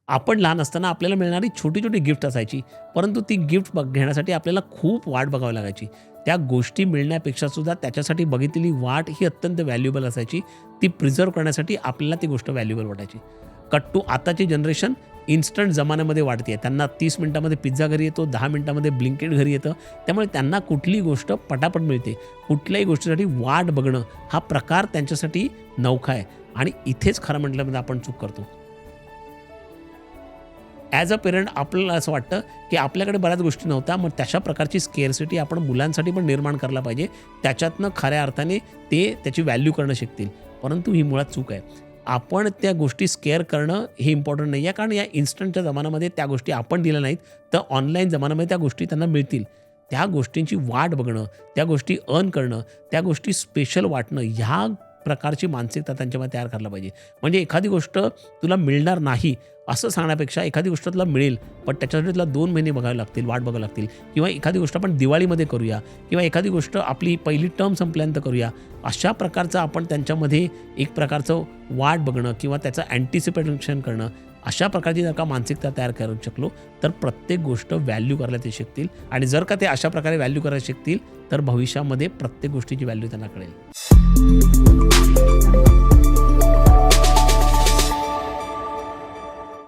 आपण लहान असताना आपल्याला मिळणारी छोटी छोटी गिफ्ट असायची, परंतु ती गिफ्ट घेण्यासाठी आपल्याला खूप वाट बघावी लागायची. त्या गोष्टी मिळण्यापेक्षा सुद्धा त्याच्यासाठी बघितलेली वाट ही अत्यंत व्हॅल्युएबल असायची. ती प्रिझर्व्ह करण्यासाठी आपल्याला ती गोष्ट व्हॅल्युएबल वाटायची. कट टू आताची जनरेशन इन्स्टंट जमान्यामध्ये वाढते. त्यांना 30 मिनिटामध्ये पिझ्झा घरी येतो, 10 मिनिटामध्ये ब्लिंकिट घरी येतं. त्यामुळे त्यांना कुठलीही गोष्ट पटापट मिळते. कुठल्याही गोष्टीसाठी वाट बघणं हा प्रकार त्यांच्यासाठी नवखा आहे आणि इथेच खरं म्हटल्यामध्ये आपण चूक करतो. ॲज अ पेरेंट आपल्याला असं वाटतं, की आपल्याकडे बऱ्याच गोष्टी नव्हत्या. मग तशा प्रकारची स्केअरसिटी आपण मुलांसाठी पण निर्माण करायला पाहिजे. त्याच्यातनं खऱ्या अर्थाने ते त्याची व्हॅल्यू करणं शिकतील. परंतु ही मुळात चूक आहे. आपण त्या गोष्टी स्केअर करणं हे इम्पॉर्टंट नाही आहे. कारण या इन्स्टंटच्या जमान्यामध्ये त्या गोष्टी आपण दिल्या नाहीत, तर ऑनलाईन जमान्यामध्ये त्या गोष्टी त्यांना मिळतील. त्या गोष्टींची वाट बघणं, त्या गोष्टी अर्न करणं, त्या गोष्टी स्पेशल वाटणं, ह्या प्रकारची मानसिकता त्यांच्यामध्ये तयार करायला पाहिजे. म्हणजे एखादी गोष्ट तुला मिळणार नाही असं सांगण्यापेक्षा एखादी गोष्ट तुला मिळेल, पण त्याच्यासाठी तुला 2 महिने बघावे लागतील, वाट बघावी लागतील किंवा एखादी गोष्ट आपण दिवाळीमध्ये करूया किंवा एखादी गोष्ट आपली पहिली टर्म संपल्यानंतर करूया. अशा प्रकारचं आपण त्यांच्यामध्ये एक प्रकारचं वाट बघणं किंवा त्याचं अँटिसिपेशन करणं, अशा प्रकारची जर का मानसिकता तयार करू शकलो, तर प्रत्येक गोष्ट व्हॅल्यू करायला ते शिकतील आणि जर का ते अशा प्रकारे व्हॅल्यू करायला शिकतील, तर भविष्यामध्ये प्रत्येक गोष्टीची व्हॅल्यू त्यांना कळेल.